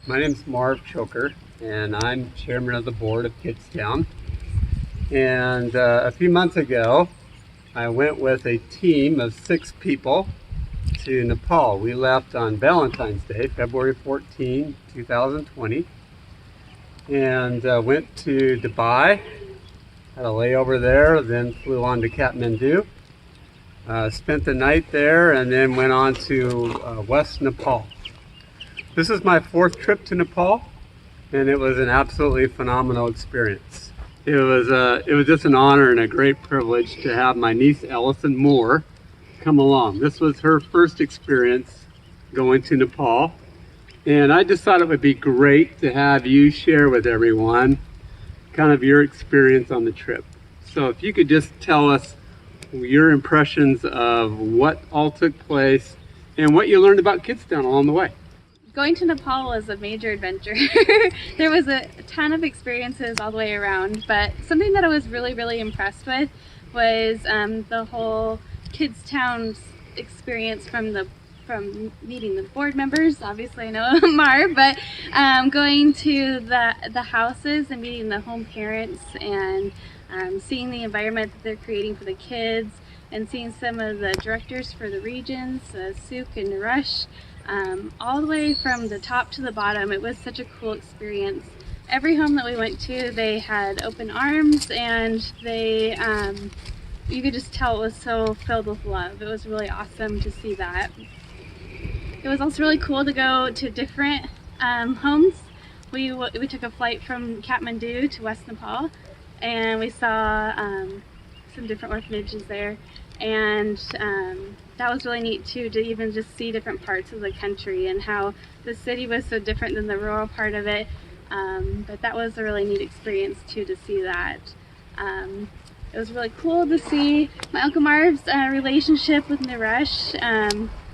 My name's Marv, and I'm chairman of the board of Kidstown. And a few months ago, I went with a team of 6 people to Nepal. We left on Valentine's Day, February 14, 2020, and went to Dubai, had a layover there, then flew on to Kathmandu, spent the night there, and then went on to West Nepal. This is my 4th trip to Nepal, and it was an absolutely phenomenal experience. It was just an honor and a great privilege to have my niece Alison come along. This was her first experience going to Nepal, and I just thought it would be great to have you share with everyone kind of your experience on the trip. So if you could just tell us your impressions of what all took place and what you learned about Kidstown along the way. Going to Nepal was a major adventure. There was a ton of experiences all the way around, but something that I was really impressed with was the whole Kidstown experience from meeting the board members. Obviously I know Marv, but going to the houses and meeting the home parents and seeing the environment that they're creating for the kids, and seeing some of the directors for the regions, Suk and Naresh. All the way from the top to the bottom. It was such a cool experience. Every home that we went to, they had open arms, and they, you could just tell it was so filled with love. It was really awesome to see that. It was also really cool to go to different homes. We took a flight from Kathmandu to West Nepal, and we saw some different orphanages there, and that was really neat too, to even just see different parts of the country and how the city was so different than the rural part of it. But that was a really neat experience too, to see that. It was really cool to see my Uncle Marv's relationship with Naresh,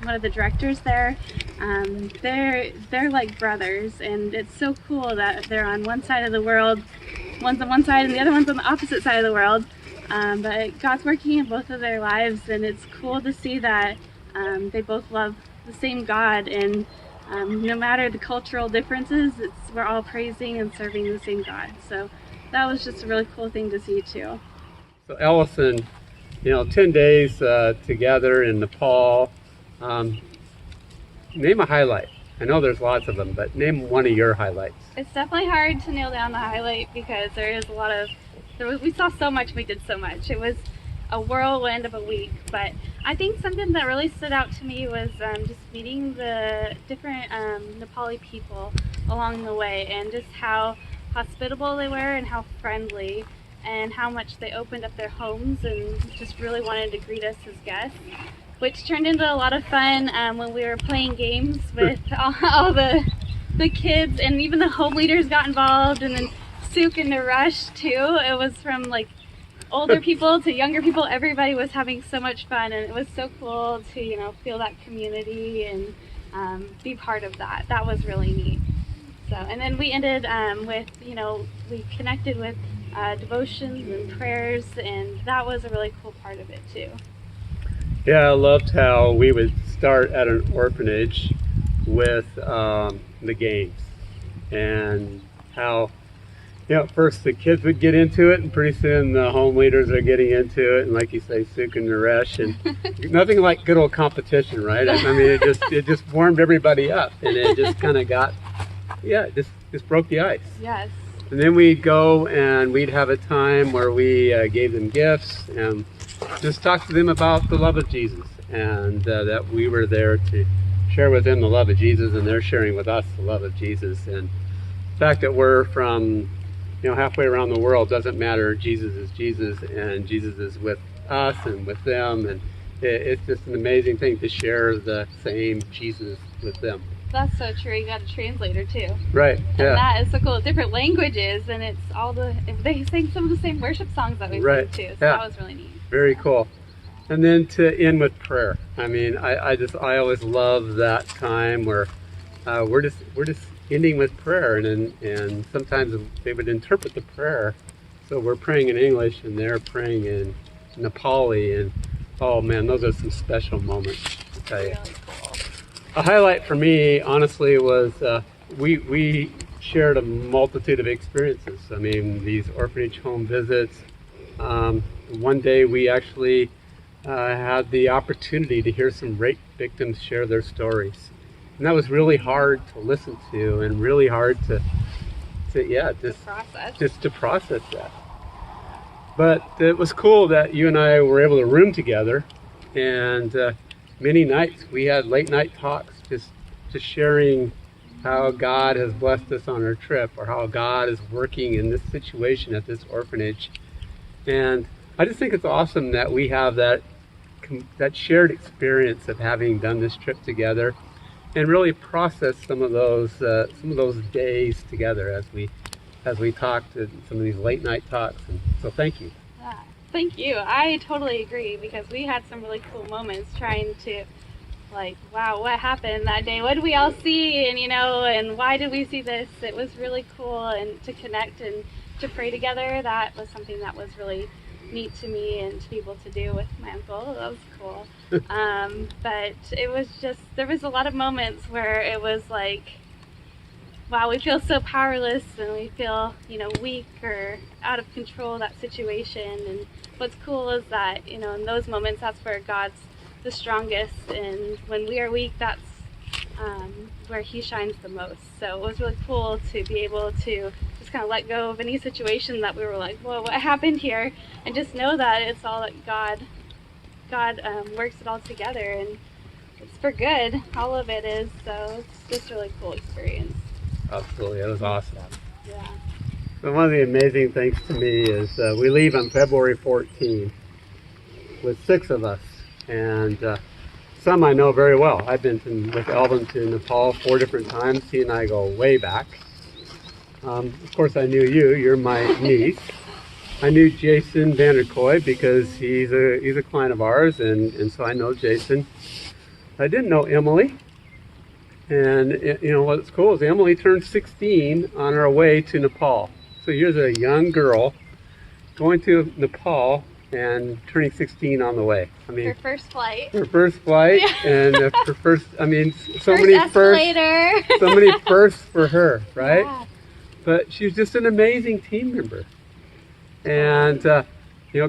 one of the directors there. They're like brothers, and it's so cool that they're on one side of the world. One's on one side and the other one's on the opposite side of the world. But God's working in both of their lives, and it's cool to see that they both love the same God, and no matter the cultural differences, we're all praising and serving the same God. So that was just a really cool thing to see too. So Alison, 10 days together in Nepal. Name a highlight. I know there's lots of them, but name one of your highlights. It's definitely hard to nail down the highlight because there is a lot of, we saw so much, we did so much. It was a whirlwind of a week, but I think something that really stood out to me was just meeting the different Nepali people along the way, and just how hospitable they were and how friendly, and how much they opened up their homes and just really wanted to greet us as guests, which turned into a lot of fun when we were playing games with all the kids, and even the home leaders got involved, and then Suk and Naresh too. It was from like older people to younger people. Everybody was having so much fun, and it was so cool to feel that community and be part of that. That was really neat. So, and then we ended with we connected with devotions and prayers, and that was a really cool part of it too. Yeah, I loved how we would start at an orphanage with the games, and how at first the kids would get into it, and pretty soon the home leaders are getting into it, and like you say, Suk and Naresh, and nothing like good old competition, right? I mean, it just warmed everybody up, and it just kind of got, just broke the ice. Yes. And then we'd go and we'd have a time where we gave them gifts and just talked to them about the love of Jesus, and that we were there to share with them the love of Jesus, and they're sharing with us the love of Jesus. And the fact that we're from halfway around the world doesn't matter. Jesus is Jesus, and Jesus is with us and with them, and it's just an amazing thing to share the same Jesus with them. That's so true. You got a translator too. Right. And that is so cool. Different languages, and it's they sing some of the same worship songs that we sing too. So that was really neat. Very cool. And then to end with prayer. I mean, I always love that time where we're just ending with prayer, and sometimes they would interpret the prayer. So we're praying in English and they're praying in Nepali, and oh man, those are some special moments, I tell you. Really cool. A highlight for me, honestly, was we shared a multitude of experiences. I mean, these orphanage home visits. One day we actually had the opportunity to hear some rape victims share their stories. And that was really hard to listen to and really hard to process that. But it was cool that you and I were able to room together, and many nights we had late night talks, just sharing how God has blessed us on our trip, or how God is working in this situation at this orphanage. And I just think it's awesome that we have that shared experience of having done this trip together, and really process some of those days together as we talked in some of these late night talks. And so thank you. Yeah, thank you. I totally agree, because we had some really cool moments trying to, like, wow, what happened that day? What did we all see? And and why did we see this? It was really cool, and to connect and to pray together, that was something that was really neat to me, and to be able to do with my uncle. That was cool. But it was just, there was a lot of moments where it was like, wow, we feel so powerless, and we feel, weak or out of control of that situation. And what's cool is that, in those moments, that's where God's the strongest, and when we are weak, that's where He shines the most. So it was really cool to be able to just kind of let go of any situation that we were like, whoa, what happened here? And just know that it's all that God works it all together, and it's for good. All of it is. So it's just a really cool experience. Absolutely, it was awesome. Yeah. So one of the amazing things to me is we leave on February 14th with 6 of us, and some I know very well. I've been with Alvin to Nepal 4 different times. He and I go way back. Of course, I knew you. You're my niece. I knew Jason Vanderkoy because he's a client of ours, and so I know Jason. I didn't know Emily. And what's cool is Emily turned 16 on our way to Nepal. So here's a young girl going to Nepal and turning 16 on the way. I mean, her first flight. Yeah. And her first. I mean, so first many escalator. firsts. So many firsts for her, right? Yeah. But she's just an amazing team member. And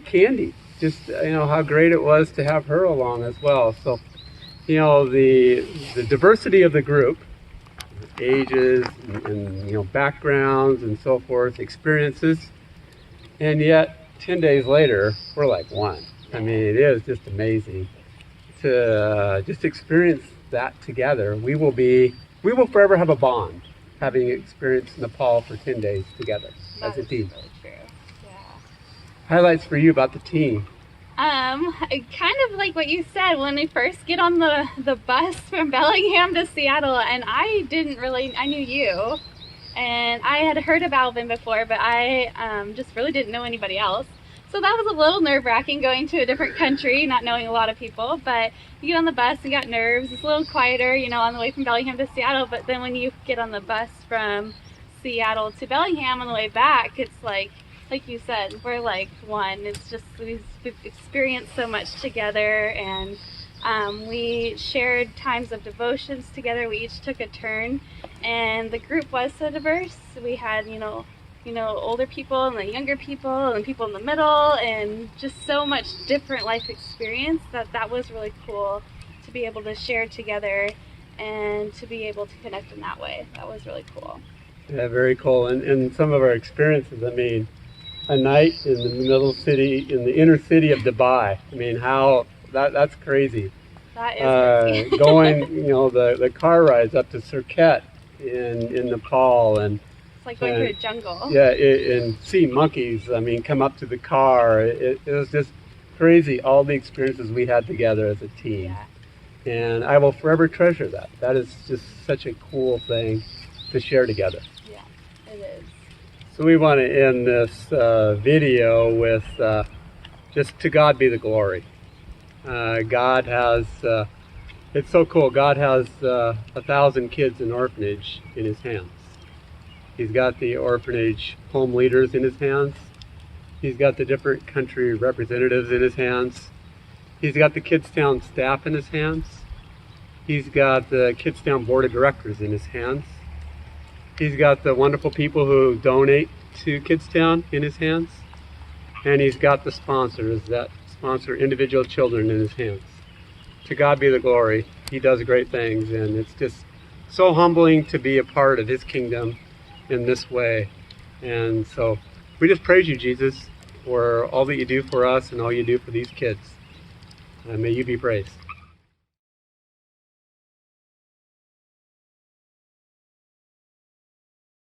Candy, just how great it was to have her along as well. So the diversity of the group, ages and backgrounds and so forth, experiences, and yet 10 days later we're like one. I mean, it is just amazing to just experience that together. We will forever have a bond, having experienced Nepal for 10 days together as a team. Really true. Yeah. Highlights for you about the team. Kind of like what you said, when we first get on the bus from Bellingham to Seattle, and I knew you, and I had heard of Alvin before, but I just really didn't know anybody else. So that was a little nerve-wracking, going to a different country, not knowing a lot of people. But you get on the bus and got nerves. It's a little quieter, on the way from Bellingham to Seattle. But then when you get on the bus from Seattle to Bellingham on the way back, it's like you said, we're like one. It's just we've experienced so much together, and we shared times of devotions together. We each took a turn, and the group was so diverse. We had older people and the younger people and people in the middle, and just so much different life experience that was really cool to be able to share together and to be able to connect in that way. That was really cool. Yeah, very cool. And some of our experiences, I mean, a night in the inner city of Dubai. I mean, that's crazy. That is crazy. Going, the car rides up to Surkhet in Nepal, and it's like going through a jungle. Yeah, and see monkeys, I mean, come up to the car. It was just crazy, all the experiences we had together as a team. Yeah. And I will forever treasure that. That is just such a cool thing to share together. Yeah, it is. So we want to end this video with just to God be the glory. God has, it's so cool, God has 1,000 kids in orphanage in His hands. He's got the orphanage home leaders in His hands. He's got the different country representatives in His hands. He's got the Kidstown staff in His hands. He's got the Kidstown board of directors in His hands. He's got the wonderful people who donate to Kidstown in his hands. And he's got the sponsors that sponsor individual children in his hands. To God be the glory. He does great things, and it's just so humbling to be a part of his kingdom in this way. And so we just praise you, Jesus, for all that you do for us and all you do for these kids. May you be praised.